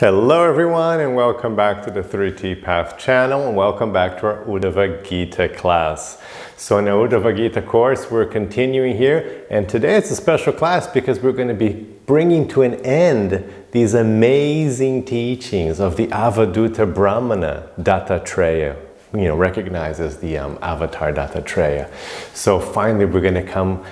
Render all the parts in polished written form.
Hello everyone, and welcome back to the 3T Path channel, and welcome back to our Uddhava-gita class. So in the Uddhava-gita course, we're continuing here, and today it's a special class because we're going to be bringing to an end these amazing teachings of the avadhuta brahmana, Dattatreya, recognized as the avatar Dattatreya. So finally we're going to come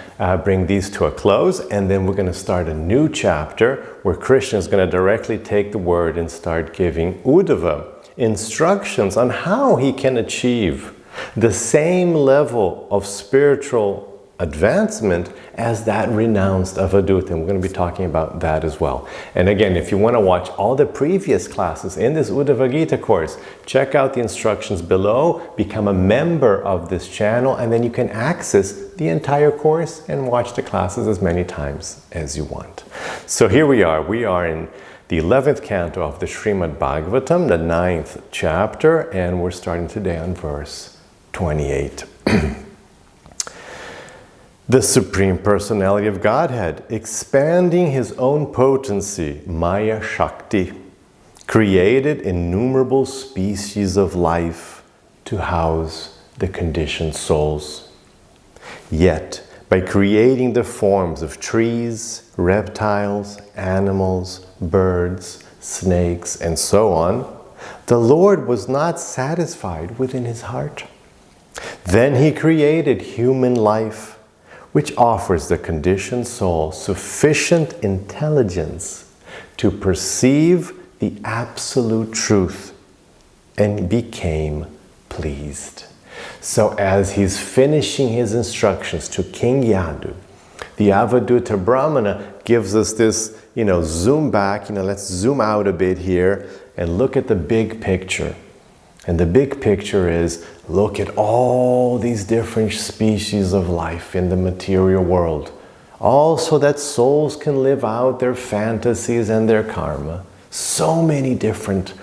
bring these to a close, and then we're going to start a new chapter where Krishna is going to directly take the word and start giving Uddhava instructions on how he can achieve the same level of spiritual advancement as that renounced avadhuta. And we're going to be talking about that as well. And again, if you want to watch all the previous classes in this Uddhava-gita course, check out the instructions below, become a member of this channel, and then you can access the entire course and watch the classes as many times as you want. So here we are in the 11th canto of the Srimad Bhagavatam, the 9th chapter, and we're starting today on verse 28. The Supreme Personality of Godhead, expanding His own potency, Maya Shakti, created innumerable species of life to house the conditioned souls. Yet, by creating the forms of trees, reptiles, animals, birds, snakes, and so on, the Lord was not satisfied within His heart. Then He created human life, which offers the conditioned soul sufficient intelligence to perceive the absolute truth, and became pleased. So as he's finishing his instructions to King Yadu, the avadhuta brahmana gives us this, zoom back, let's zoom out a bit here and look at the big picture. And the big picture is, look at all these different species of life in the material world. Also that souls can live out their fantasies and their karma. So many different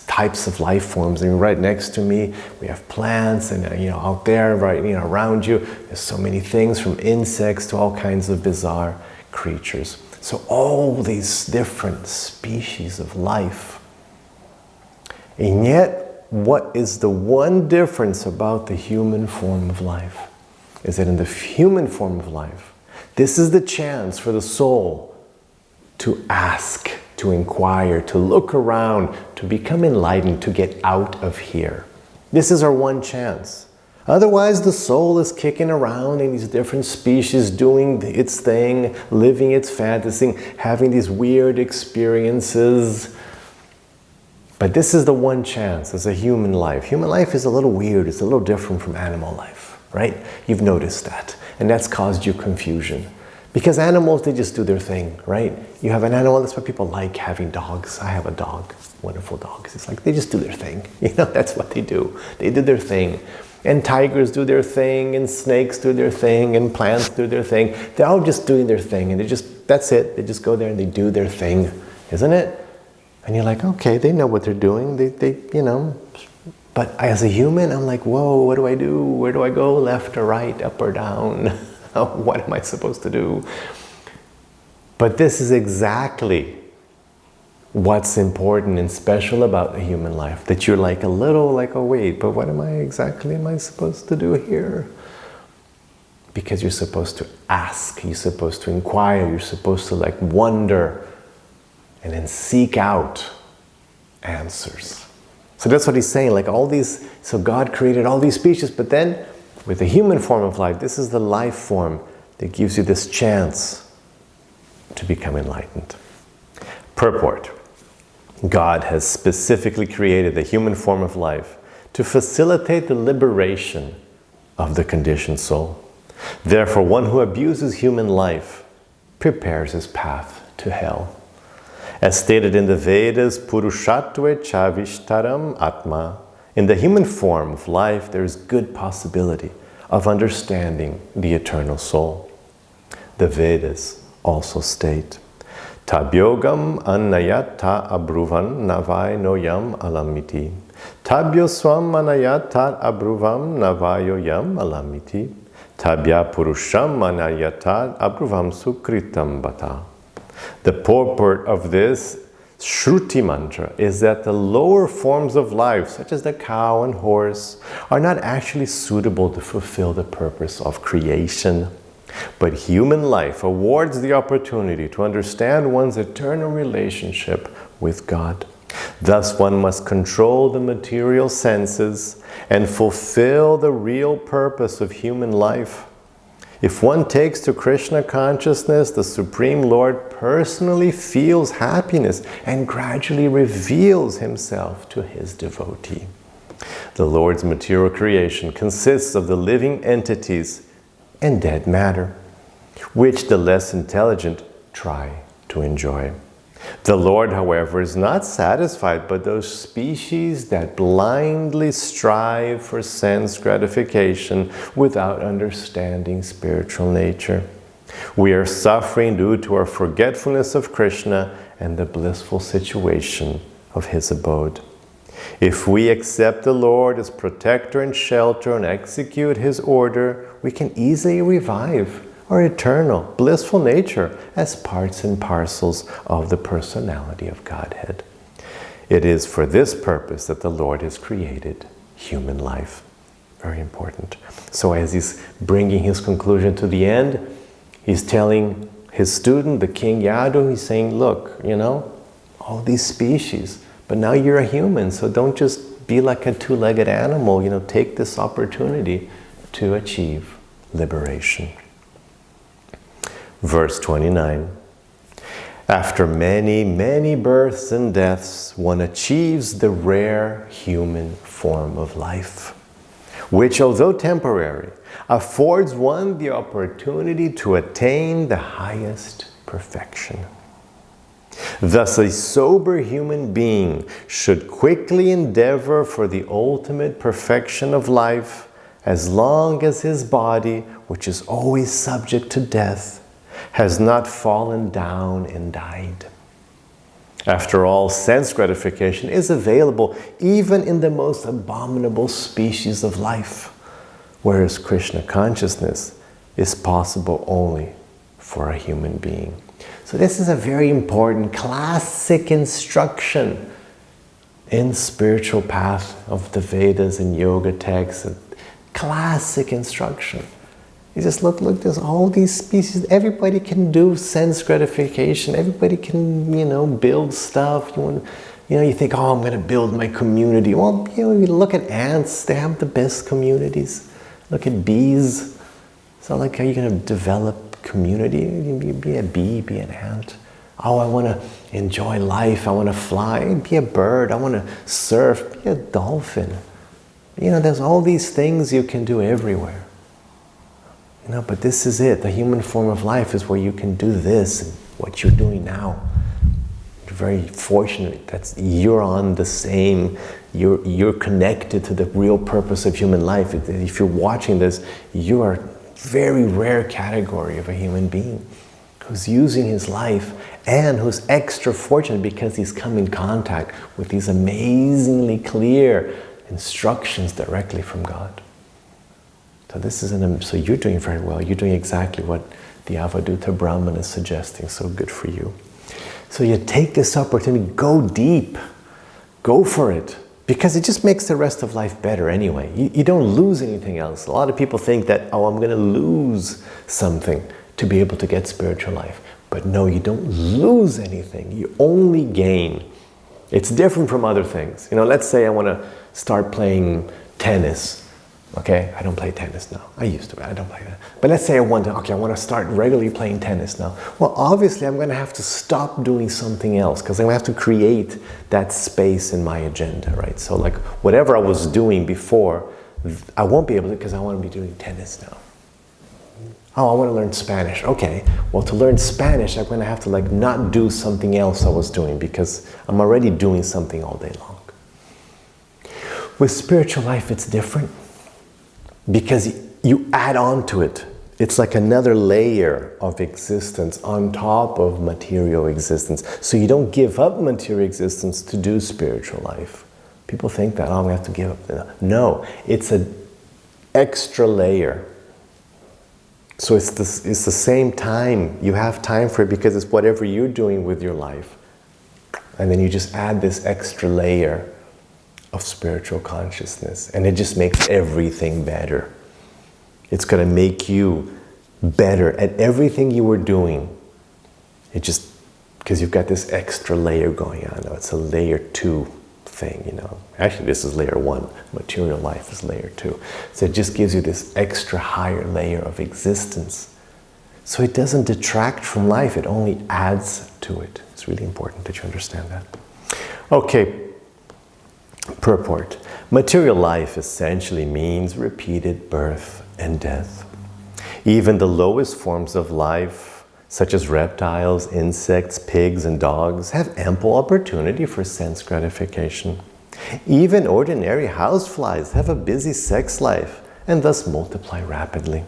types of life forms. I mean, right next to me, we have plants, and out there, right, around you, there's so many things, from insects to all kinds of bizarre creatures. So all these different species of life. And yet, what is the one difference about the human form of life? Is that in the human form of life, this is the chance for the soul to ask, to inquire, to look around, to become enlightened, to get out of here. This is our one chance. Otherwise, the soul is kicking around in these different species, doing its thing, living its fantasy, having these weird experiences. But this is the one chance as a human life. Human life is a little weird. It's a little different from animal life, right? You've noticed that. And that's caused you confusion. Because animals, they just do their thing, right? You have an animal, that's why people like having dogs. I have a dog, wonderful dogs. It's like they just do their thing. That's what they do. They do their thing. And tigers do their thing, and snakes do their thing, and plants do their thing. They're all just doing their thing, and that's it. They just go there and they do their thing, isn't it? And you're like, okay, they know what they're doing. They. But as a human, I'm like, whoa, what do I do? Where do I go? Left or right, up or down? What am I supposed to do? But this is exactly what's important and special about the human life. That you're like a little like, oh wait, but what am I supposed to do here? Because you're supposed to ask, you're supposed to inquire, you're supposed to wonder, and then seek out answers. So that's what he's saying, so God created all these species, but then with the human form of life, this is the life form that gives you this chance to become enlightened. Purport. God has specifically created the human form of life to facilitate the liberation of the conditioned soul. Therefore, one who abuses human life prepares his path to hell. As stated in the Vedas, Purushatve Chavishtaram Atma, in the human form of life, there is good possibility of understanding the eternal soul. The Vedas also state, Tabyogam annayata abruvan navai noyam alamiti. Tabyoswam anayata abruvam navayoyam alamiti. Tabya purusham anayata abruvam sukritam bata. The purport of this Shruti mantra is that the lower forms of life, such as the cow and horse, are not actually suitable to fulfill the purpose of creation. But human life awards the opportunity to understand one's eternal relationship with God. Thus, one must control the material senses and fulfill the real purpose of human life. If one takes to Krishna consciousness, the Supreme Lord personally feels happiness and gradually reveals himself to his devotee. The Lord's material creation consists of the living entities and dead matter, which the less intelligent try to enjoy. The Lord, however, is not satisfied by those species that blindly strive for sense gratification without understanding spiritual nature. We are suffering due to our forgetfulness of Krishna and the blissful situation of his abode. If we accept the Lord as protector and shelter and execute his order, we can easily revive our eternal, blissful nature as parts and parcels of the personality of Godhead. It is for this purpose that the Lord has created human life. Very important. So as he's bringing his conclusion to the end, he's telling his student, the King Yadu, he's saying, look, all these species, but now you're a human, so don't just be like a two-legged animal, take this opportunity to achieve liberation. Verse 29. After many, many births and deaths, one achieves the rare human form of life, which, although temporary, affords one the opportunity to attain the highest perfection. Thus, a sober human being should quickly endeavor for the ultimate perfection of life, as long as his body, which is always subject to death, has not fallen down and died. After all, sense gratification is available even in the most abominable species of life, whereas Krishna consciousness is possible only for a human being. So this is a very important classic instruction in spiritual path of the Vedas and yoga texts. A classic instruction. You just look, there's all these species. Everybody can do sense gratification. Everybody can, build stuff. You think, oh, I'm going to build my community. Well, you look at ants. They have the best communities. Look at bees. It's not like, are you going to develop community? You be a bee, be an ant. Oh, I want to enjoy life. I want to fly. Be a bird. I want to surf. Be a dolphin. There's all these things you can do everywhere. But this is it. The human form of life is where you can do this, and what you're doing now. You're very fortunate that you're on the same, you're connected to the real purpose of human life. If you're watching this, you are a very rare category of a human being who's using his life and who's extra fortunate because he's come in contact with these amazingly clear instructions directly from God. So you're doing very well. You're doing exactly what the avadhuta brahmana is suggesting. So good for you. So you take this opportunity, go deep, go for it, because it just makes the rest of life better anyway. You don't lose anything else. A lot of people think that, oh, I'm going to lose something to be able to get spiritual life. But no, you don't lose anything. You only gain. It's different from other things. Let's say I want to start playing tennis. Okay, I don't play tennis now. I used to, but I don't play that. But let's say I want to start regularly playing tennis now. Well, obviously I'm going to have to stop doing something else because I'm going to have to create that space in my agenda, right? So like whatever I was doing before, I won't be able to because I want to be doing tennis now. Oh, I want to learn Spanish. Okay, well, to learn Spanish, I'm going to have to not do something else I was doing because I'm already doing something all day long. With spiritual life, it's different. Because you add on to it. It's like another layer of existence on top of material existence. So you don't give up material existence to do spiritual life. People think that, oh, we have to give up. No, it's an extra layer. So it's the same time. You have time for it because it's whatever you're doing with your life. And then you just add this extra layer of spiritual consciousness, and it just makes everything better. It's going to make you better at everything you were doing. It just, because you've got this extra layer going on. It's a layer 2 thing, you know. Actually, this is layer 1. Material life is layer 2. So it just gives you this extra higher layer of existence. So it doesn't detract from life, it only adds to it. It's really important that you understand that. Okay, purport. Material life essentially means repeated birth and death. Even the lowest forms of life, such as reptiles, insects, pigs, and dogs, have ample opportunity for sense gratification. Even ordinary houseflies have a busy sex life and thus multiply rapidly.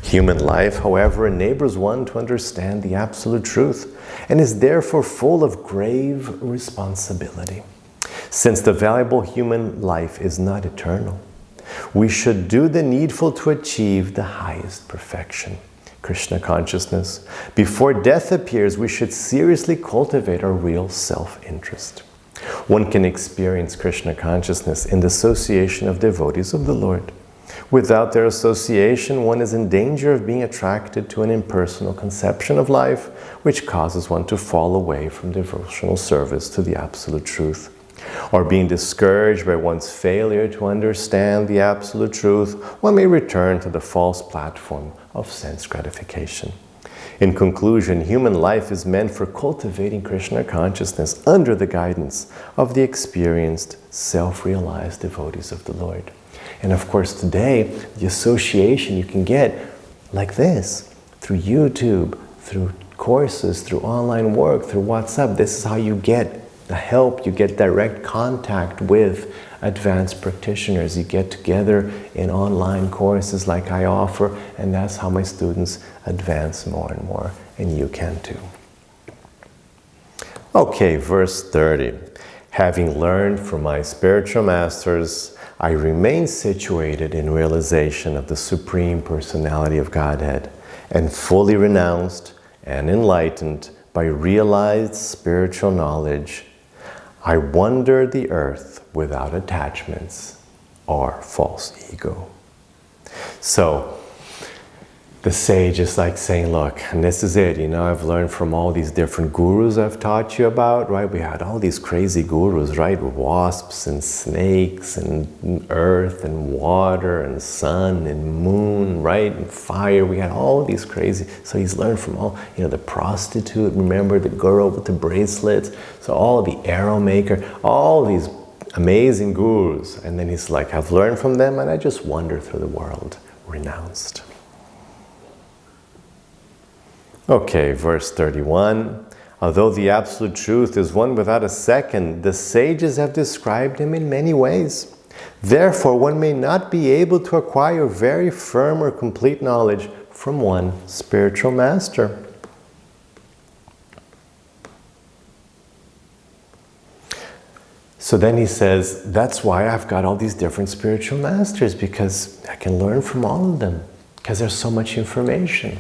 Human life, however, enables one to understand the absolute truth and is therefore full of grave responsibility. Since the valuable human life is not eternal, we should do the needful to achieve the highest perfection, Krishna consciousness. Before death appears, we should seriously cultivate our real self-interest. One can experience Krishna consciousness in the association of devotees of the Lord. Without their association, one is in danger of being attracted to an impersonal conception of life, which causes one to fall away from devotional service to the absolute truth. Or being discouraged by one's failure to understand the absolute truth, one may return to the false platform of sense gratification. In conclusion, human life is meant for cultivating Krishna consciousness under the guidance of the experienced, self-realized devotees of the Lord. And of course today, the association you can get like this, through YouTube, through courses, through online work, through WhatsApp. This is how you get the help, you get direct contact with advanced practitioners. You get together in online courses like I offer, and that's how my students advance more and more, and you can too. Okay, verse 30. Having learned from my spiritual masters, I remain situated in realization of the Supreme Personality of Godhead, and fully renounced and enlightened by realized spiritual knowledge. I wander the earth without attachments or false ego. So, the sage is like saying, look, and this is it, you know, I've learned from all these different gurus I've taught you about, right? We had all these crazy gurus, right? Wasps and snakes and earth and water and sun and moon, right? And fire. We had all these crazy, so he's learned from all, you know, the prostitute, remember the girl with the bracelets, so all the arrow maker, all these amazing gurus. And then he's like, I've learned from them and I just wander through the world, renounced. Okay, verse 31. Although the absolute truth is one without a second, the sages have described him in many ways. Therefore, one may not be able to acquire very firm or complete knowledge from one spiritual master. So then he says, that's why I've got all these different spiritual masters, because I can learn from all of them, because there's so much information.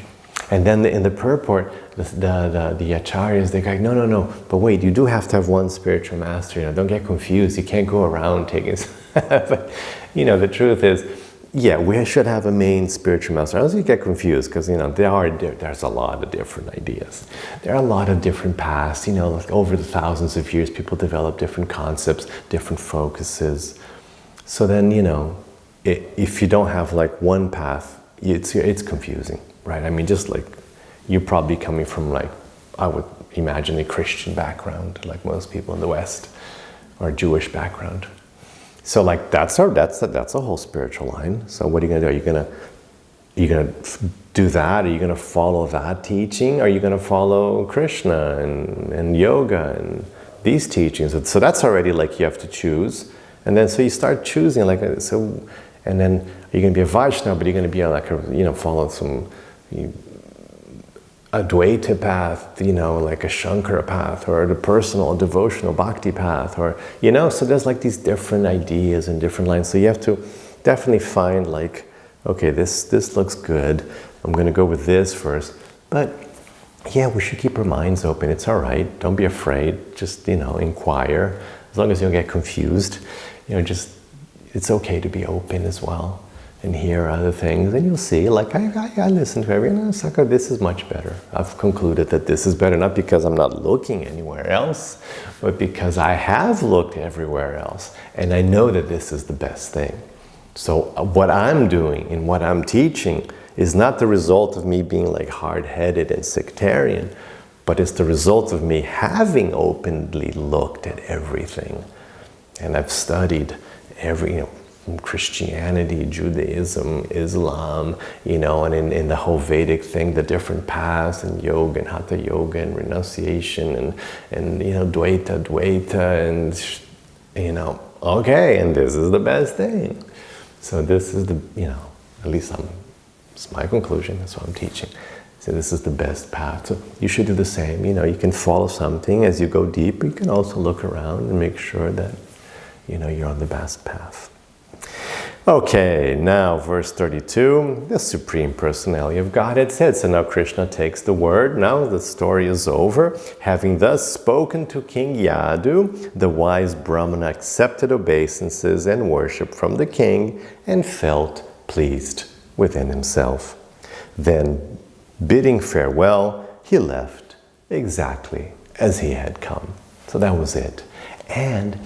And then in the purport, the acharyas, they're like, no, but wait, you do have to have one spiritual master, you know, don't get confused, you can't go around taking, but, you know, the truth is, yeah, we should have a main spiritual master. Else you get confused, because, you know, there's a lot of different ideas. There are a lot of different paths, you know, like over the thousands of years, people develop different concepts, different focuses. So then, you know, if you don't have like one path, it's confusing. Right, I mean, just like you're probably coming from, like, I would imagine, a Christian background, like most people in the West, or a Jewish background. So, like, that's a whole spiritual line. So, what are you gonna do? Are you gonna do that? Are you gonna follow that teaching? Are you gonna follow Krishna and yoga and these teachings? So that's already like you have to choose, and then so you start choosing, like, so, and then are you gonna be a Vaishnava? But you're gonna be like a, you know, follow some Advaita path, you know, like a Shankara path, or the personal devotional bhakti path, or, you know, so there's like these different ideas and different lines. So you have to definitely find, like, okay, this looks good, I'm going to go with this first. But yeah, we should keep our minds open. It's all right. Don't be afraid. Just, inquire. As long as you don't get confused, it's okay to be open as well and hear other things. And you'll see, like, I listen to everyone. It's like, oh, this is much better. I've concluded that this is better, not because I'm not looking anywhere else, but because I have looked everywhere else. And I know that this is the best thing. So what I'm doing and what I'm teaching is not the result of me being like hard-headed and sectarian, but it's the result of me having openly looked at everything. And I've studied every, from Christianity, Judaism, Islam, and in the whole Vedic thing, the different paths, and yoga and hatha yoga and renunciation and Dvaita, and okay, and this is the best thing. So this is at least it's my conclusion, that's what I'm teaching. So this is the best path. So you should do the same. You can follow something as you go deeper. You can also look around and make sure that, you're on the best path. Okay, now verse 32, the Supreme Personality of Godhead said. So now Krishna takes the word. Now the story is over. Having thus spoken to King Yadu, the wise brahmana accepted obeisances and worship from the king and felt pleased within himself. Then, bidding farewell, he left exactly as he had come. So that was it. And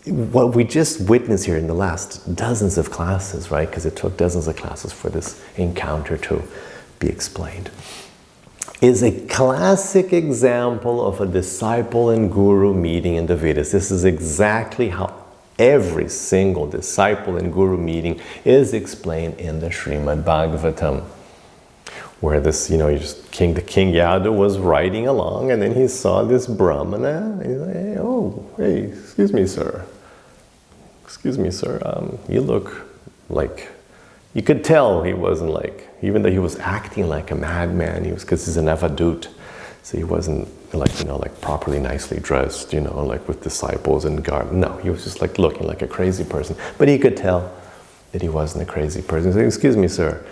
what we just witnessed here in the last dozens of classes, right? Because it took dozens of classes for this encounter to be explained, is a classic example of a disciple and guru meeting in the Vedas. This is exactly how every single disciple and guru meeting is explained in the Srimad Bhagavatam. Where this, the King Yadu was riding along, and then he saw this brahmana, and he's like, hey, excuse me, sir, you look like, you could tell he wasn't like, even though he was acting like a madman, because he's an avadhuta, so he wasn't like properly nicely dressed, like with disciples and garb. No, he was just like looking like a crazy person, but he could tell that he wasn't a crazy person. He said, excuse me, sir,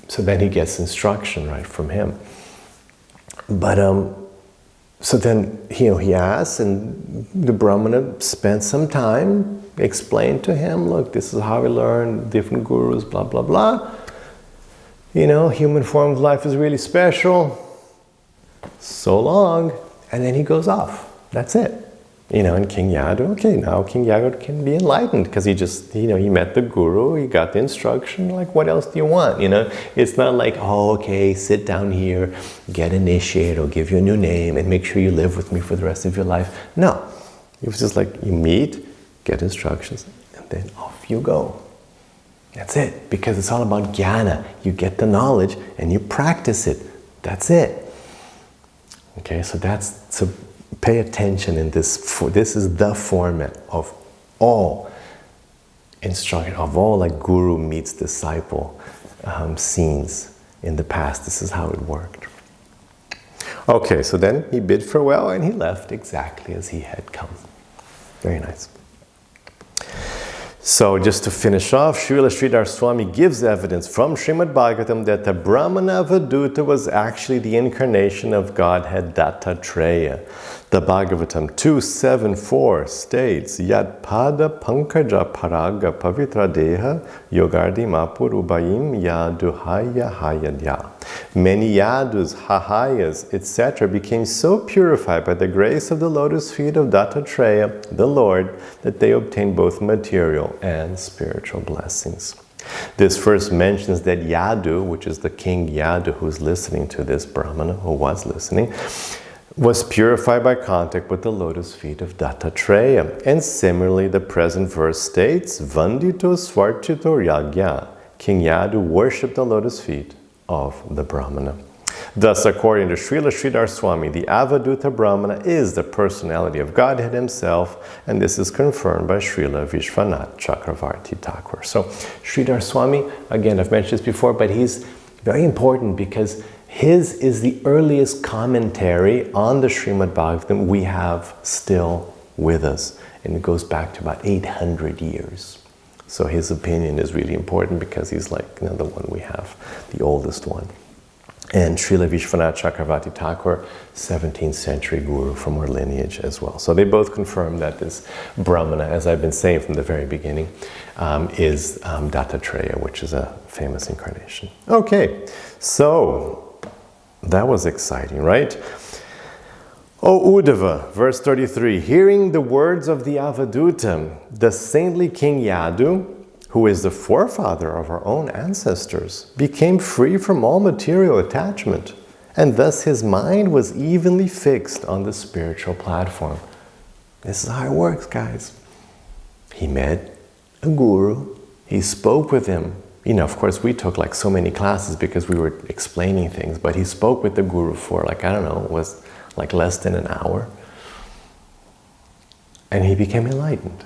so then he gets instruction, right, from him. But so then he asks, and the brahmana spent some time, explained to him, look, this is how we learn, different gurus, blah, blah, blah. Human form of life is really special. So long. And then he goes off. That's it. And King Yadu, okay, now King Yadu can be enlightened because he just, he met the guru, he got the instruction, like, what else do you want? It's not like, oh, okay, sit down here, get initiated, or give you a new name and make sure you live with me for the rest of your life. No, it was just like, you meet, get instructions, and then off you go. That's it, because it's all about jnana. You get the knowledge and you practice it. That's it. Okay, so pay attention in this. This is the format of all instruction, of all like guru meets disciple scenes in the past. This is how it worked. Okay, so then he bid farewell and he left exactly as he had come. Very nice. So just to finish off, Srila Sridhar Swami gives evidence from Srimad Bhagavatam that the brahmana avadhuta was actually the incarnation of Godhead Dattatreya. The Bhagavatam 2.7.4 states, Yad pada pankaja paraga pavitra deha yogardi mapur ubayim yaduhaya hayadya. Many yadus, hahayas, etc. became so purified by the grace of the lotus feet of Dattatreya, the Lord, that they obtained both material and spiritual blessings. This verse mentions that Yadu, which is the King Yadu who's listening to this brahmana, who was listening, was purified by contact with the lotus feet of Dattatreya. And similarly, the present verse states, Vandito Svarchito Yagya. King Yadu worshipped the lotus feet of the brahmana. Thus, according to Srila Sridhar Swami, the avadhuta brahmana is the personality of Godhead himself, and this is confirmed by Srila Vishwanath Chakravarti Thakur. So, Sridhar Swami, again, I've mentioned this before, but he's very important because his is the earliest commentary on the Srimad Bhagavatam we have still with us, and it goes back to about 800 years. So his opinion is really important because he's like, you know, the one we have, the oldest one. And Srila Vishwanath Chakravarti Thakur, 17th century guru from our lineage as well. So they both confirm that this brahmana, as I've been saying from the very beginning, is Dattatreya, which is a famous incarnation. Okay, so that was exciting, right? O Uddhava, verse 33, hearing the words of the avadhuta, the saintly king Yadu, who is the forefather of our own ancestors, became free from all material attachment, and thus his mind was evenly fixed on the spiritual platform. This is how it works, guys. He met a guru, he spoke with him. You know, of course, we took like so many classes because we were explaining things, but he spoke with the guru for like, I don't know, it was like less than an hour. And he became enlightened.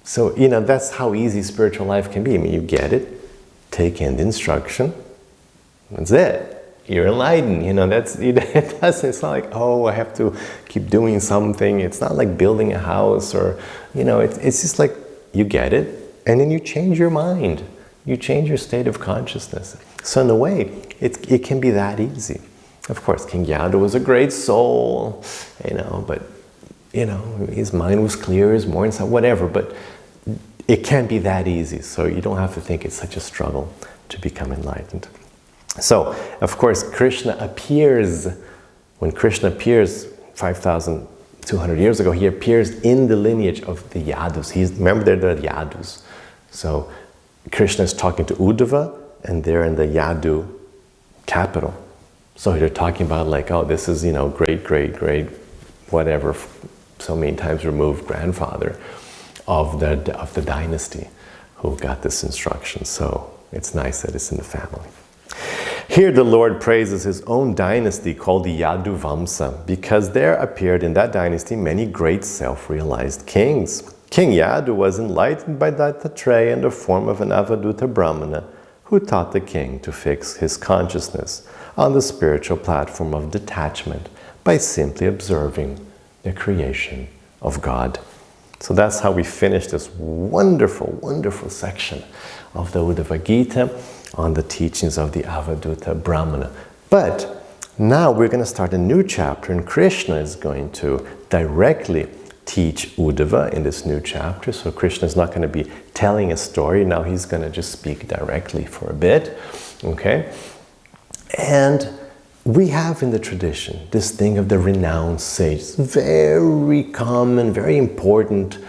So, you know, that's how easy spiritual life can be. I mean, you get it, take in the instruction, that's it. You're enlightened, you know, it's not like, oh, I have to keep doing something. It's not like building a house or, you know, it's just like you get it and then you change your mind. You change your state of consciousness. So in a way, it can be that easy. Of course, King Yadu was a great soul, you know, but, you know, his mind was clear, his more inside, whatever, but it can't be that easy. So you don't have to think it's such a struggle to become enlightened. So, of course, Krishna appears, when Krishna appears 5,200 years ago, he appears in the lineage of the Yadus. Remember, they're the Yadus. So Krishna is talking to Uddhava, and they're in the Yadu capital. So they're talking about like, oh, this is, you know, great, whatever, so many times removed grandfather of the dynasty who got this instruction. So it's nice that it's in the family. Here the Lord praises his own dynasty called the Yadu Vamsa, because there appeared in that dynasty many great self-realized kings. King Yadu was enlightened by Dattatreya in the form of an avadhuta brahmana who taught the king to fix his consciousness on the spiritual platform of detachment by simply observing the creation of God. So that's how we finish this wonderful, wonderful section of the Uddhava-gita on the teachings of the avadhuta brahmana. But now we're going to start a new chapter, and Krishna is going to directly teach Uddhava in this new chapter. So Krishna is not going to be telling a story. Now he's going to just speak directly for a bit. Okay? And we have in the tradition this thing of the renounced sage. It's a very common, very important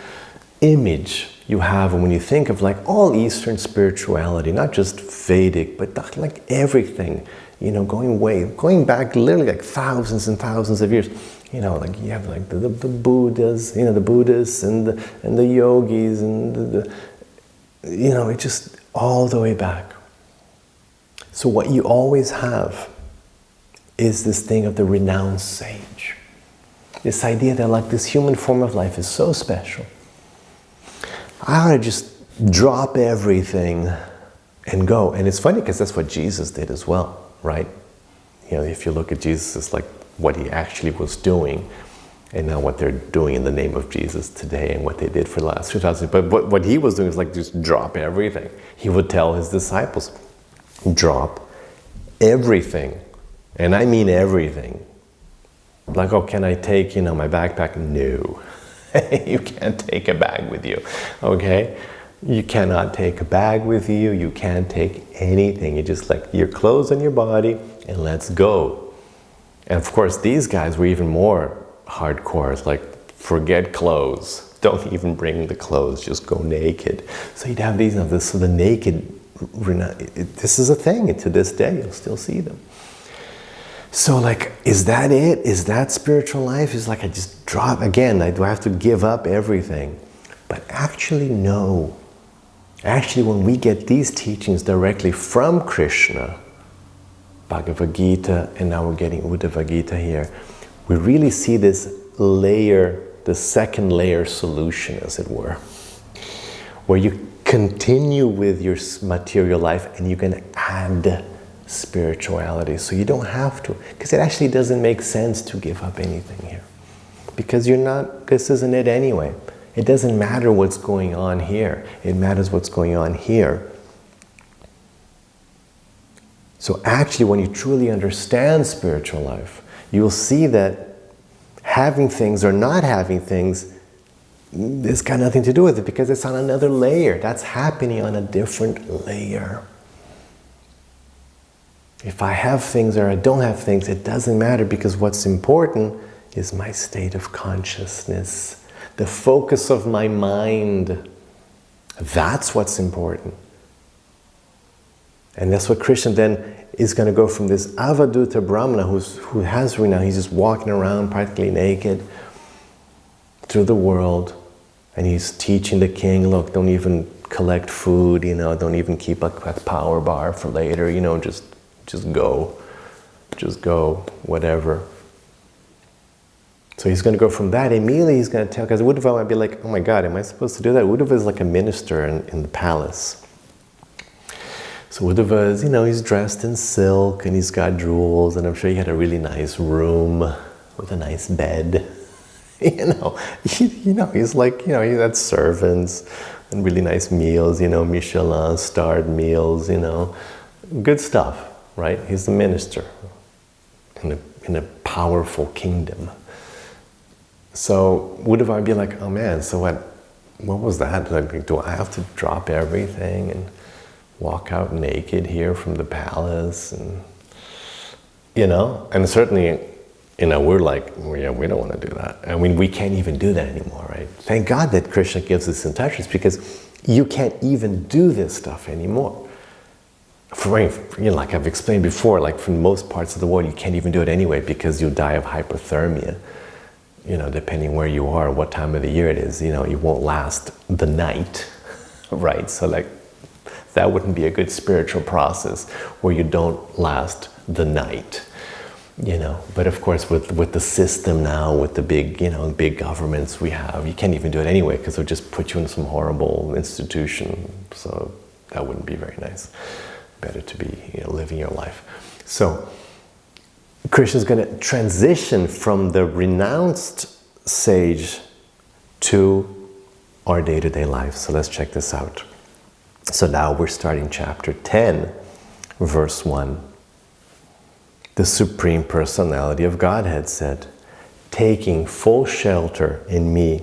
image you have when you think of like all Eastern spirituality, not just Vedic, but like everything, you know, going back literally like thousands and thousands of years. You know, like you have like the Buddhas, you know, the Buddhists and the yogis and you know, it just all the way back. So what you always have is this thing of the renounced sage. This idea that like this human form of life is so special. I ought to just drop everything and go. And it's funny because that's what Jesus did as well, right? You know, if you look at Jesus, it's like what he actually was doing and now what they're doing in the name of Jesus today and what they did for the last 2,000. But what he was doing is like just drop everything. He would tell his disciples, drop everything. And I mean everything. Like, oh, can I take, you know, my backpack? No. You can't take a bag with you, okay? You cannot take a bag with you. You can't take anything. You just like your clothes on your body and let's go. And of course, these guys were even more hardcore. It's like, forget clothes. Don't even bring the clothes. Just go naked. So you'd have these, so the naked, this is a thing. And to this day, you'll still see them. So like, is that it? Is that spiritual life? Is like I just drop, again, do I have to give up everything? But actually, no. Actually, when we get these teachings directly from Krishna, Bhagavad-gita, and now we're getting Uddhava-gita here, we really see this layer, the second layer solution, as it were, where you continue with your material life and you can add spirituality. So you don't have to, because it actually doesn't make sense to give up anything here. Because you're not, this isn't it anyway. It doesn't matter what's going on here. It matters what's going on here. So actually, when you truly understand spiritual life, you'll see that having things or not having things, it's got nothing to do with it because it's on another layer. That's happening on a different layer. If I have things or I don't have things, it doesn't matter because what's important is my state of consciousness, the focus of my mind. That's what's important. And that's what Krishna then is going to go from this avadhuta brahmana who has renown. He's just walking around practically naked through the world, and he's teaching the king, look, don't even collect food, don't even keep a power bar for later, just go, whatever. So he's going to go from that. Immediately he's going to tell, because Uddhava might be like, oh my God, am I supposed to do that? Uddhava is like a minister in the palace. So Uddhava is, he's dressed in silk and he's got jewels, and I'm sure he had a really nice room with a nice bed. He's like, he had servants and really nice meals, Michelin starred meals, good stuff, right? He's the minister in a powerful kingdom. So Uddhava would be like, oh man, so what was that? Like, do I have to drop everything and walk out naked here from the palace? And and certainly, we're like, yeah, we don't want to do that. I mean, we can't even do that anymore, right? Thank God that Krishna gives us instructions, because you can't even do this stuff anymore. Like I've explained before, like from most parts of the world, you can't even do it anyway because you'll die of hypothermia. Depending where you are, what time of the year it is, you won't last the night, right? So like, that wouldn't be a good spiritual process where you don't last the night, But of course, with the system now, with the big governments we have, you can't even do it anyway because they'll just put you in some horrible institution. So that wouldn't be very nice. Better to be, living your life. So Krishna is going to transition from the renounced sage to our day-to-day life. So let's check this out. So now we're starting chapter 10, verse 1. The Supreme Personality of Godhead said, taking full shelter in me,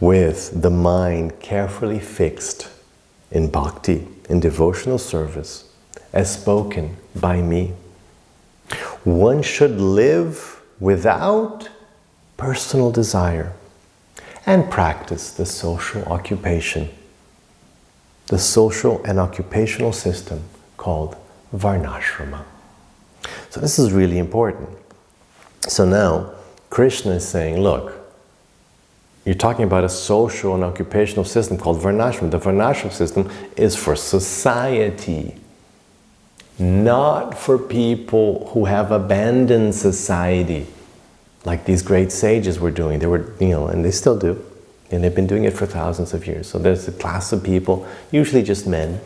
with the mind carefully fixed in bhakti, in devotional service, as spoken by me, one should live without personal desire and practice the social occupation, the social and occupational system called varnashrama. So this is really important. So now Krishna is saying, look, you're talking about a social and occupational system called varnashrama. The varnashrama system is for society, not for people who have abandoned society, like these great sages were doing. They were, and they still do, and they've been doing it for thousands of years. So there's a class of people, usually just men.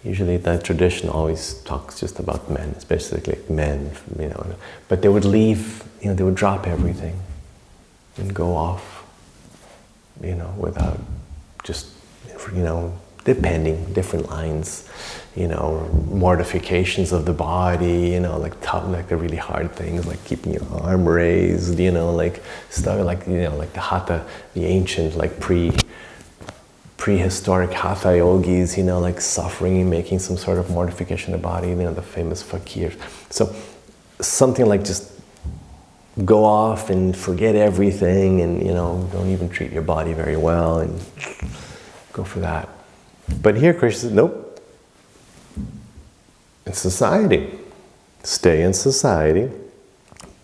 Usually the tradition always talks just about men, especially men, But they would leave, they would drop everything and go off, without just, depending, different lines, mortifications of the body, like the really hard things, like keeping your arm raised, like stuff like, like the hatha, the ancient, like prehistoric hatha yogis, like suffering and making some sort of mortification of the body, the famous fakirs. So something like just go off and forget everything and, don't even treat your body very well and go for that. But here Krishna says, nope. In society. Stay in society.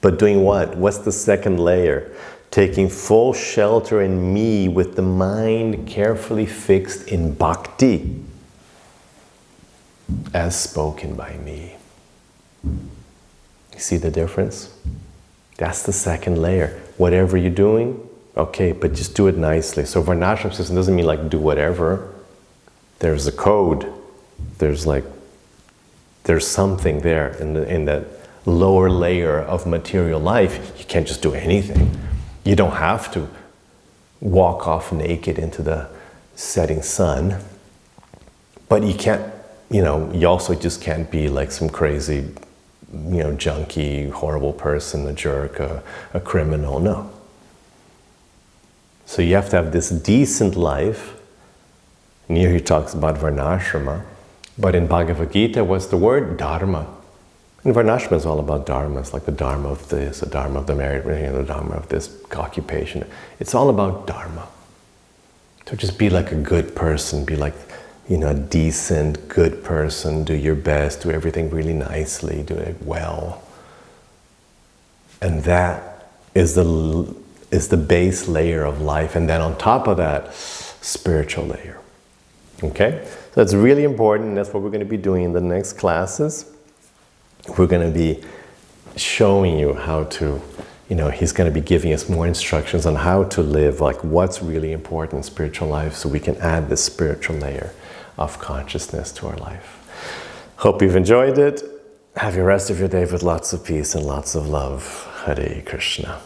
But doing what? What's the second layer? Taking full shelter in me with the mind carefully fixed in bhakti, as spoken by me. You see the difference? That's the second layer. Whatever you're doing, okay, but just do it nicely. So varnashrama system doesn't mean like do whatever. There's a code. There's something there in that lower layer of material life. You can't just do anything. You don't have to walk off naked into the setting sun. But you can't, you also just can't be like some crazy, junkie, horrible person, a jerk, a criminal. No. So you have to have this decent life. And here he talks about varnashrama. But in Bhagavad-gita, what's the word? Dharma. And varnashrama is all about dharma. It's like the dharma of this, the dharma of the married, the dharma of this occupation. It's all about dharma. So just be like a good person. Be like, a decent, good person. Do your best. Do everything really nicely. Do it well. And that is the base layer of life. And then on top of that, spiritual layer. Okay? So that's really important. That's what we're going to be doing in the next classes. We're going to be showing you how to, he's going to be giving us more instructions on how to live, like what's really important in spiritual life, so we can add this spiritual layer of consciousness to our life. Hope you've enjoyed it. Have the rest of your day with lots of peace and lots of love. Hare Krishna.